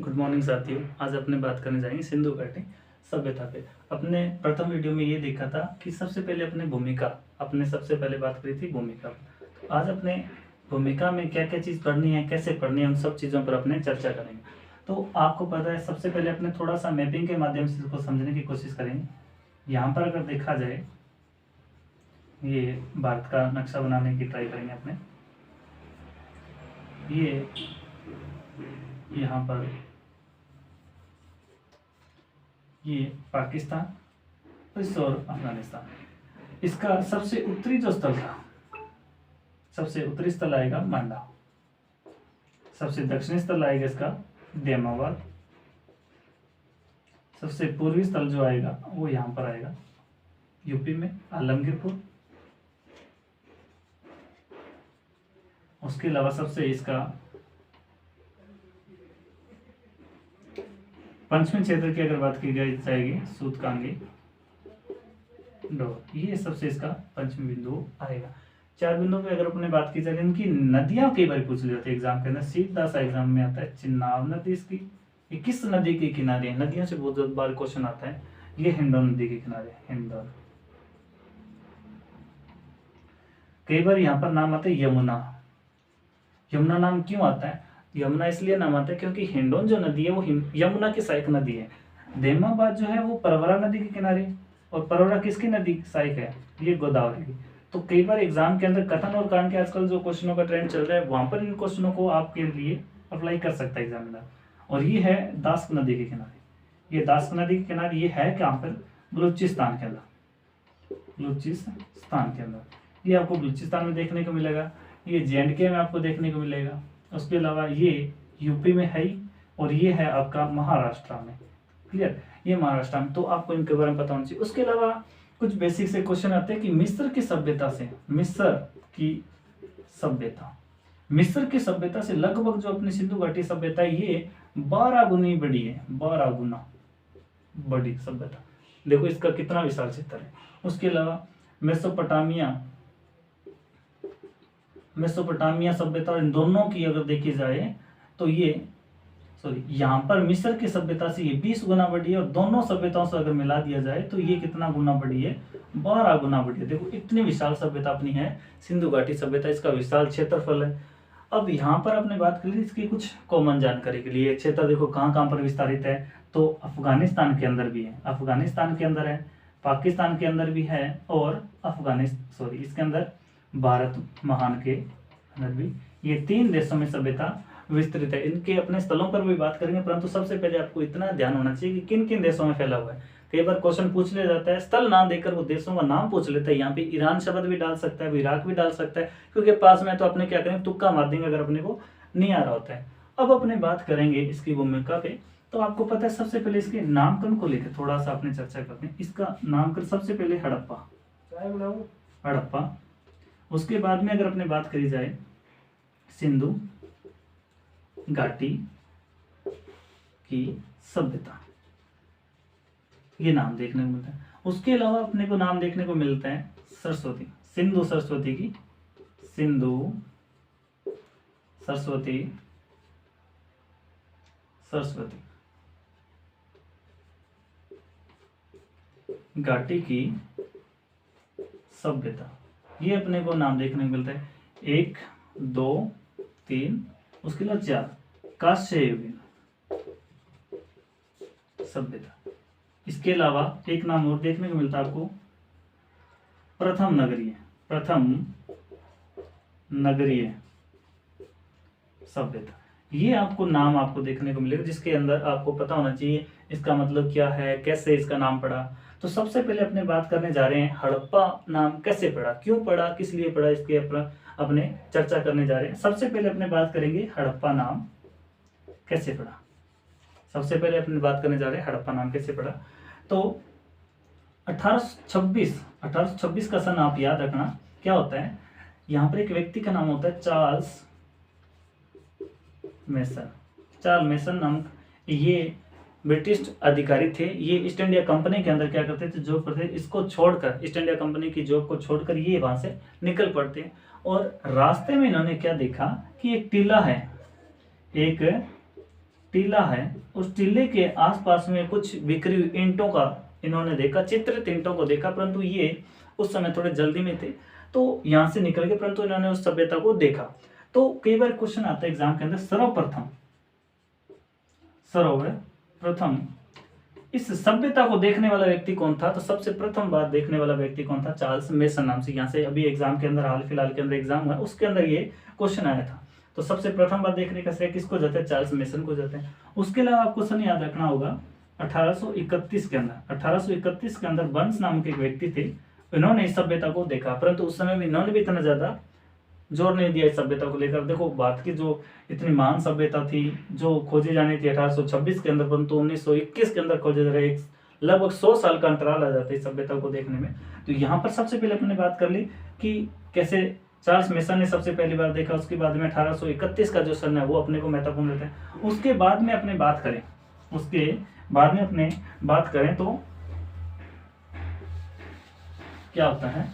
Good morning साथियों। आज अपने बात करने जाएंगे सिंधु घाटी सभ्यता पे। अपने प्रथम वीडियो में ये देखा था कि सबसे पहले अपने भूमिका, अपने सबसे पहले बात करी थी भूमिका। तो आज अपने भूमिका में क्या क्या चीज़ पढ़नी है, कैसे पढ़नी है, उन सब चीज़ों पर अपने चर्चा करेंगे। तो आपको पता है, सबसे पहले अपने थोड़ा सा मैपिंग के माध्यम से इसको समझने की कोशिश करेंगे। यहाँ पर अगर देखा जाए, ये भारत का नक्शा बनाने की ट्राई करेंगे अपने। ये यहाँ पर ये पाकिस्तान और अफगानिस्तान। इसका सबसे उत्तरी जो स्थल था, सबसे उत्तरी स्थल आएगा मांडा। सबसे दक्षिणी स्थल आएगा इसका दैमाबाद। सबसे पूर्वी स्थल जो आएगा वो यहाँ पर आएगा यूपी में आलमगीरपुर। उसके अलावा सबसे इसका पश्चिमी क्षेत्र की अगर बात की जाएगी सूतकांगी डोर। ये सबसे इसका पश्चिमी बिंदु आएगा। 4 बिंदु पे अगर अपने बात की जाए, इनकी नदियां कई बार पूछ ली जाती है एग्जाम के अंदर, सीधा सा एग्जाम में आता है। चिनाब नदी इसकी, ये किस नदी के किनारे है? नदियों से बहुत बार क्वेश्चन आता है। ये हिंडौन नदी के किनारे, हिंडौन। कई बार यहाँ पर नाम आता है यमुना। यमुना नाम क्यों आता है? यमुना इसलिए नाम आता है क्योंकि हिंडौन जो नदी है वो यमुना की सहायक नदी है। दैमाबाद जो है वो परवरा नदी के किनारे, और परवरा किसकी नदी सहायक है? ये गोदावरी की। तो कई बार एग्जाम के अंदर कथन और कारण के आजकल जो क्वेश्चनों का ट्रेंड चल रहा है, वहां पर इन क्वेश्चनों को आपके लिए अप्लाई कर सकता है एग्जामिनर। और ये है दास्क नदी के किनारे। ये दास्क नदी के किनारे ये है कहाँ पर? बलूचिस्तान के अंदर, बलूचिस्तान के अंदर। ये आपको बलूचिस्तान में देखने को मिलेगा। ये JNK में आपको देखने को मिलेगा। उसके अलावा ये यूपी में है ही, और ये है आपका महाराष्ट्र में। क्लियर? ये महाराष्ट्र में, तो आपको इनके बारे में पता होना चाहिए। उसके अलावा कुछ बेसिक से क्वेश्चन आते हैं कि मिस्र की सभ्यता से, मिस्र की सभ्यता से लगभग जो अपनी सिंधु घाटी सभ्यता है, ये 12 गुनी बड़ी है। 12 गुना बड़ी सभ्यता। देखो इसका कितना विशाल क्षेत्र है। उसके अलावा मेसोपोटामिया सभ्यता, इन दोनों की अगर देखी जाए तो ये यहाँ पर मिस्र की सभ्यता से ये 20 गुना बड़ी है, और दोनों सभ्यताओं से अगर मिला दिया जाए तो ये कितना गुना बड़ी है? 12 गुना बड़ी है। देखो इतनी विशाल सभ्यता अपनी है सिंधु घाटी सभ्यता, इसका विशाल क्षेत्रफल है। अब यहाँ पर आपने बात करी इसकी कुछ कॉमन जानकारी के लिए। क्षेत्र देखो कहाँ कहाँ पर विस्तारित है, तो अफगानिस्तान के अंदर भी है, अफगानिस्तान के अंदर है, पाकिस्तान के अंदर भी है, और इसके अंदर भारत महान के अंदर भी। ये 3 देशों में सभ्यता विस्तृत है। इनके अपने स्थलों पर भी बात करेंगे, परंतु सबसे पहले आपको इतना ध्यान होना चाहिए कि किन किन देशों में फैला हुआ है। कई बार क्वेश्चन पूछ लिया जाता है, स्थल नाम देकर वो देशों का नाम पूछ लेता है। यहाँ पे ईरान शब्द भी डाल सकता है, इराक भी डाल सकता है, क्योंकि पास में। तो अपने क्या करेंगे, तुक्का मार देंगे अगर अपने को नहीं आ रहा होता है। अब अपने बात करेंगे इसकी भूमिका पे। तो आपको पता है सबसे पहले इसके नामकरण को लेकर थोड़ा सा अपने चर्चा करते हैं। इसका नामकरण सबसे पहले हड़प्पा। उसके बाद में अगर अपने बात करी जाए सिंधु घाटी की सभ्यता, ये नाम देखने को मिलता है। उसके अलावा अपने को नाम देखने को मिलता है सरस्वती, सिंधु सरस्वती की, सिंधु सरस्वती घाटी की सभ्यता, ये अपने को नाम देखने को मिलता है। 1 2 3, उसके बाद 4 कांस्ययुगीन सभ्यता। इसके अलावा एक नाम और देखने को मिलता है आपको, प्रथम नगरीय सभ्यता। ये आपको नाम आपको देखने को मिलेगा, जिसके अंदर आपको पता होना चाहिए इसका मतलब क्या है, कैसे इसका नाम पड़ा। तो सबसे पहले अपने बात करने जा रहे हैं हड़प्पा नाम कैसे पड़ा, क्यों पड़ा, किस लिए पड़ा, इसके अपने चर्चा करने जा रहे हैं। सबसे पहले अपने बात करेंगे हड़प्पा नाम कैसे पड़ा। सबसे पहले अपने बात करने जा रहे हैं हड़प्पा नाम कैसे पड़ा। तो 1826 का सन आप याद रखना। क्या होता है, यहाँ पर एक व्यक्ति का नाम होता है चार्ल्स मेसन नामक, ये ब्रिटिश अधिकारी थे। ये ईस्ट इंडिया कंपनी के अंदर क्या करते थे, जॉब करते थे। इसको छोड़कर, ईस्ट इंडिया कंपनी की जॉब को छोड़कर ये वहां से निकल पड़ते हैं। और रास्ते में इन्होंने क्या देखा कि एक टीला है, एक टीला है, उस टीले के आसपास में कुछ बिखरी हुई ईंटों का इन्होंने देखा, चित्रित ईंटों को देखा, परंतु ये उस समय थोड़े जल्दी में थे तो यहाँ से निकल गए, परंतु इन्होंने उस सभ्यता को देखा। तो कई बार क्वेश्चन आता है एग्जाम के अंदर, सर्वप्रथम इस सभ्यता को देखने वाला व्यक्ति कौन था? तो सबसे प्रथम बार देखने वाला व्यक्ति कौन था? चार्ल्स मेसन नाम से। यहाँ से अभी एग्जाम के अंदर हाल फिलहाल के अंदर एग्जाम हुआ, उसके अंदर ये क्वेश्चन आया था। तो सबसे प्रथम बार देखने का श्रेय किसको जाता है? चार्ल्स मेसन को जाता है। उसके अलावा आपको क्वेश्चन याद रखना होगा 1831 के अंदर बर्न्स नाम के एक व्यक्ति थे, इन्होंने इस सभ्यता को देखा, परंतु उस समय में इन्होंने भी इतना ज्यादा जोर नहीं दिया इस सभ्यता को लेकर। देखो भारत की जो इतनी महान सभ्यता थी जो खोजी जानी थी 1826 के अंदर, परंतु 1921 के अंदर खोजे जा रहे, लगभग 100 साल का अंतराल आ जाता है इस सभ्यता को देखने में। तो यहाँ पर सबसे पहले अपने बात कर ली कि कैसे चार्ल्स मेसन ने सबसे पहली बार देखा, उसके बाद में 1831 का जो सन है वो अपने को महत्वपूर्ण रहता है। उसके बाद में अपने बात करें तो क्या होता है,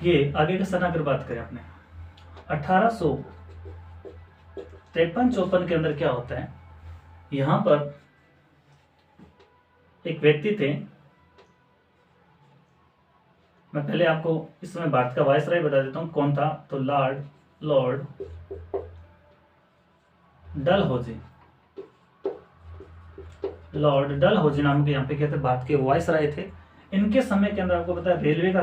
ये आगे का सन अगर बात करें अपने 1853-54 के अंदर क्या होता है, यहां पर एक व्यक्ति थे, मैं पहले आपको इस समय भारत का वायसराय बता देता हूं कौन था। तो लॉर्ड डलहौजी नाम के यहाँ पे क्या थे, भारत के वायसराय थे। इनके समय के अंदर आपको पता है रेलवे का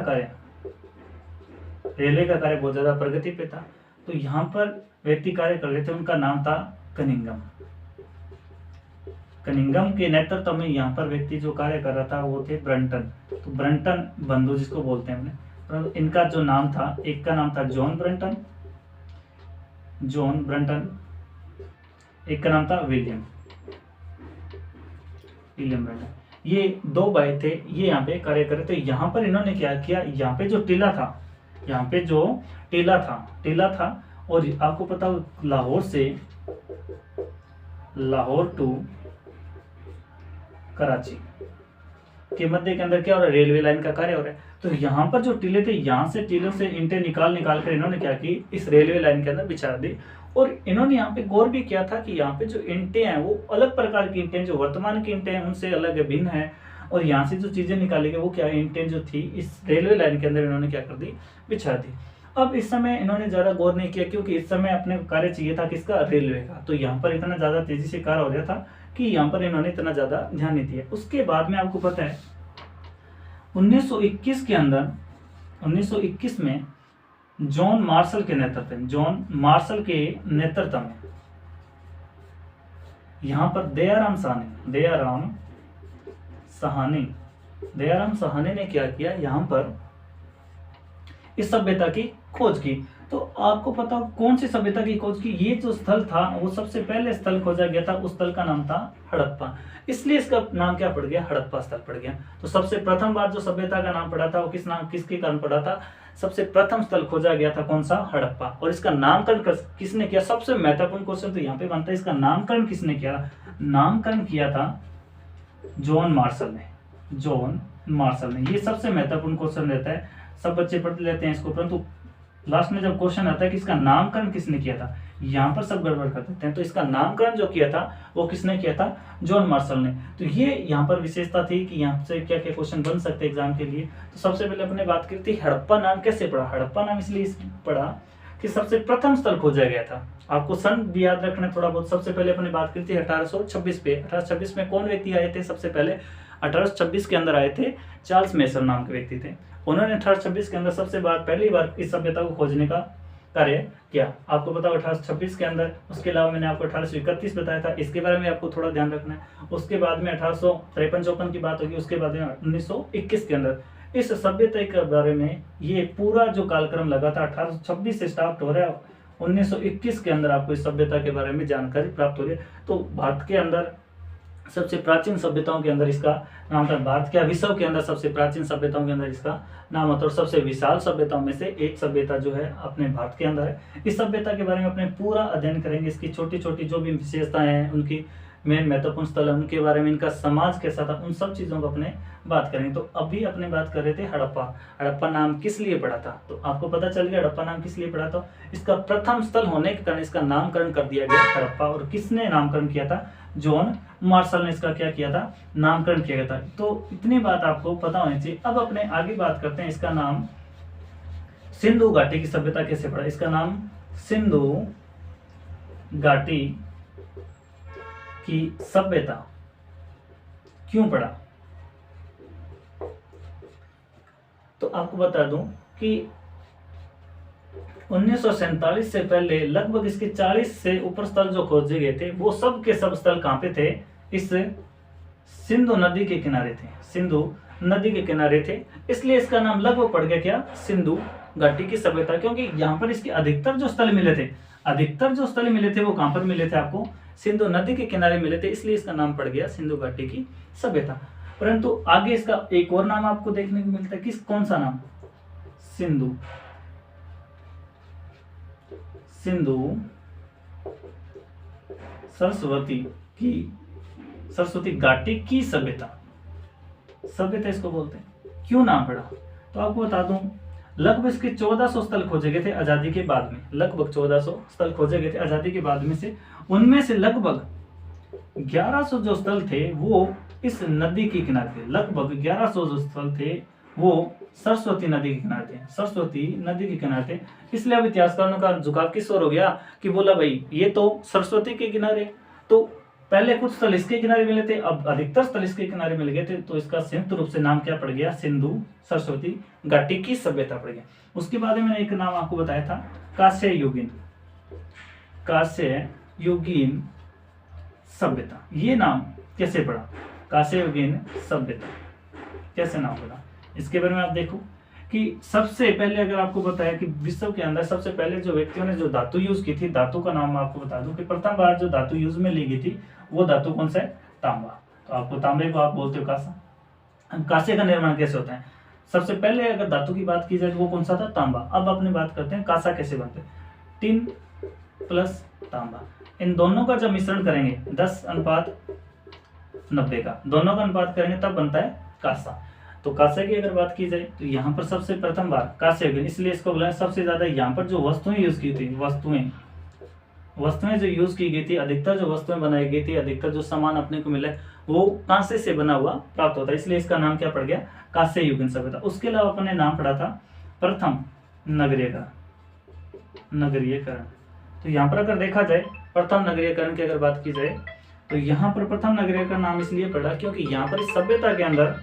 कार्य बहुत ज्यादा प्रगति पे था। तो यहाँ पर व्यक्ति कार्य कर रहे थे, उनका नाम था कनिंगम के नेतृत्व में यहाँ पर व्यक्ति जो कार्य कर रहा था वो थे ब्रंटन। तो ब्रंटन बंधु जिसको बोलते हैं हमने, परंतु इनका जो नाम था, एक का नाम था जॉन ब्रंटन, एक का नाम था विलियम ब्रंटन। ये दो भाई थे, ये यहाँ पे कार्य कर रहे थे। यहाँ पर इन्होंने क्या किया, यहाँ पे जो टीला था और आपको पता लाहौर टू कराची के मध्य के अंदर क्या हो रहा है, रेलवे लाइन का कार्य हो रहा है। तो यहाँ पर जो टीले थे, यहाँ से टीलों से ईंटें निकाल कर इन्होंने क्या की, इस रेलवे लाइन के अंदर बिछा दी। और इन्होंने यहाँ पे गौर भी किया था कि यहाँ पे जो ईंटें हैं वो अलग प्रकार की ईंटें, जो वर्तमान की ईंटें हैं उनसे अलग भिन्न है। और यहाँ से जो चीजें निकाली गई वो क्या, ईंटें जो थी इस रेलवे लाइन के अंदर इन्होंने क्या कर दी, बिछा दी। अब इस समय इन्होंने ज्यादा गौर नहीं किया, क्योंकि इस समय अपने कार्य चाहिए था किसका, रेलवे का। तो यहाँ पर इतना ज्यादा तेजी से कार्य हो रहा था कि यहाँ पर इन्होंने इतना ज्यादा ध्यान नहीं दिया। उसके बाद में आपको पता है 1921 में जॉन मार्शल के नेतृत्व में यहाँ पर दयाराम साहनी ने क्या किया, यहाँ पर इस सभ्यता की खोज की। तो आपको पता हो कौन सी सभ्यता की खोज की, ये जो स्थल था वो सबसे पहले स्थल खोजा गया था, उस स्थल का नाम था हड़प्पा, इसलिए इसका नाम क्या पड़ गया, हड़प्पा स्थल पड़ गया। तो सबसे प्रथम बार जो सभ्यता का नाम पड़ा था वो किसके कारण पड़ा था, सबसे प्रथम स्थल खोजा गया था कौन सा, हड़प्पा। और इसका नामकरण किसने किया, सबसे महत्वपूर्ण क्वेश्चन तो यहाँ पे बनता है, इसका नामकरण किसने किया, नामकरण किया था जॉन मार्शल ने। ये सबसे महत्वपूर्ण क्वेश्चन रहता है, सब बच्चे पढ़ लेते हैं इसको, परंतु लास्ट में जब क्वेश्चन आता है कि इसका नामकरण किसने किया था, यहाँ पर सब गड़बड़ कर देते हैं। तो इसका नामकरण जो किया था वो किसने किया था, जॉन मार्शल ने। तो ये यहाँ पर विशेषता थी कि यहाँ से क्या क्या क्वेश्चन बन सकते हैं एग्जाम के लिए। तो सबसे पहले अपने बात की थी हड़प्पा नाम कैसे पड़ा, हड़प्पा नाम इसलिए पड़ा कि सबसे प्रथम स्थल खोजा गया था। आपको सन भी याद रखना थोड़ा बहुत। सबसे पहले अपने बात की थी 1826 पे, 1826 में कौन व्यक्ति आए थे, सबसे पहले 1826 के अंदर आए थे चार्ल्स मेसन नाम के व्यक्ति थे। उन्होंने 1826 के अंदर पहली बार इस सभ्यता को खोजने का कार्य किया। आपको पता 1826 के अंदर, उसके अलावा मैंने आपको 1831 बताया था, इसके बारे में आपको थोड़ा ध्यान रखना है। उसके बाद में 1853-54 की बात होगी, उसके बाद में 1921 के अंदर इस सभ्यता के बारे में ये पूरा जो कालक्रम लगा था 1826 से स्टार्ट हो रहा है, 1921 के अंदर आपको इस सभ्यता के बारे में जानकारी प्राप्त हो रही है। तो भारत के अंदर सबसे प्राचीन सभ्यताओं के अंदर इसका नाम था, भारत के विश्व के अंदर सबसे प्राचीन सभ्यताओं के अंदर इसका नाम होता है। और सबसे विशाल सभ्यताओं में से एक सभ्यता जो है अपने भारत के अंदर है। इस सभ्यता के बारे में अपने पूरा अध्ययन करेंगे, इसकी छोटी छोटी जो भी विशेषताएं हैं, उनकी मेन महत्वपूर्ण स्थल है उनके बारे में, इनका समाज कैसा था, उन सब चीज़ों को अपने बात करेंगे। तो अभी अपने बात कर रहे थे हड़प्पा। हड़प्पा नाम किस लिए पड़ा था, तो आपको पता चल गया हड़प्पा नाम किस लिए पड़ा था। इसका प्रथम स्थल होने के कारण इसका नामकरण कर दिया गया हड़प्पा। और किसने नामकरण किया था, जॉन मार्शल ने इसका क्या किया था, नामकरण किया गया था। तो इतनी बात आपको पता होनी चाहिए। अब अपने आगे बात करते हैं, इसका नाम सिंधु घाटी की सभ्यता कैसे पड़ा। इसका नाम सिंधु घाटी की सभ्यता क्यों पड़ा, तो आपको बता दूं कि 1947 से पहले लगभग इसके 40 से ऊपर स्थल जो खोजे गए थे वो सब के सब स्थल कहां पे थे, इस सिंधु नदी के किनारे थे। सिंधु नदी के किनारे थे, इसलिए इसका नाम लगभग पड़ गया क्या, सिंधु घाटी की सभ्यता। क्योंकि यहाँ पर इसके अधिकतर जो स्थल मिले थे, अधिकतर जो स्थल मिले थे वो कहां पर मिले थे, आपको सिंधु नदी के किनारे मिले थे, इसलिए इसका नाम पड़ गया सिंधु घाटी की सभ्यता। परंतु आगे इसका एक और नाम आपको देखने को मिलता है, किस कौन सा नाम, सिंधु सरस्वती घाटी की सभ्यता इसको बोलते हैं। क्यों नाम पड़ा, तो आपको बता दूं लगभग इसके 1400 स्थल खोजे गए थे आजादी के बाद में। लगभग 1400 स्थल खोजे गए थे आजादी के बाद में से, उनमें से लगभग 1100 जो स्थल थे वो इस नदी के किनारे थे। लगभग 1100 जो स्थल थे वो सरस्वती नदी के किनारे थे, सरस्वती नदी के किनारे थे। इसलिए अब इतिहासकारों का झुकाव किस ओर हो गया कि बोला भाई ये तो सरस्वती के किनारे, तो पहले कुछ स्थल इसके किनारे मिले थे, अब अधिकतर स्थल इसके किनारे मिल गए थे, तो इसका संयुक्त रूप से नाम क्या पड़ गया, सिंधु सरस्वती घाटी की सभ्यता पड़ गया। उसके बाद में मैंने एक नाम आपको बताया था, कांस्य युगीन सभ्यता। ये नाम कैसे पड़ा, कांस्य युगीन सभ्यता कैसे नाम पड़ा, इसके बारे में आप देखो कि सबसे पहले अगर आपको बताया कि विश्व के अंदर सबसे पहले जो व्यक्तियों ने जो धातु यूज की थी, धातु का नाम मैं आपको बता दूं कि प्रथम बार जो धातु यूज में ली गई थी वो धातु कौन सा है, तांबा। तो आपको तांबे को आप बोलते हो कांसा। कांसे का निर्माण कैसे होता है, सबसे पहले अगर धातु की बात की जाए तो वो कौन सा था, तांबा। अब अपनी बात करते हैं कांसा कैसे बनते हैं, टिन प्लस तांबा, इन दोनों का जब मिश्रण करेंगे 10:90 का, दोनों का अनुपात करेंगे तब बनता है कांसा। तो कांसे की अगर बात की जाए तो यहाँ पर सबसे प्रथम बार कांस्य युगीन, इसलिए इसको बोला सबसे ज्यादा यहाँ पर जो वस्तुएं यूज की थी, वस्तुएं जो यूज की गई थी, अधिकतर जो वस्तुएं बनाई गई थी, अधिकतर जो सामान अपने को मिला वो कांसे से बना हुआ प्राप्त होता है, इसलिए इसका नाम क्या पड़ गया, कांस्य युगीन सभ्यता। उसके अलावा अपने नाम पड़ा था प्रथम नगरीयकरण। तो यहाँ पर अगर देखा जाए प्रथम नगरीयकरण की अगर बात की जाए तो यहाँ पर प्रथम नगरीयकरण नाम इसलिए पड़ा क्योंकि यहाँ पर इस सभ्यता के अंदर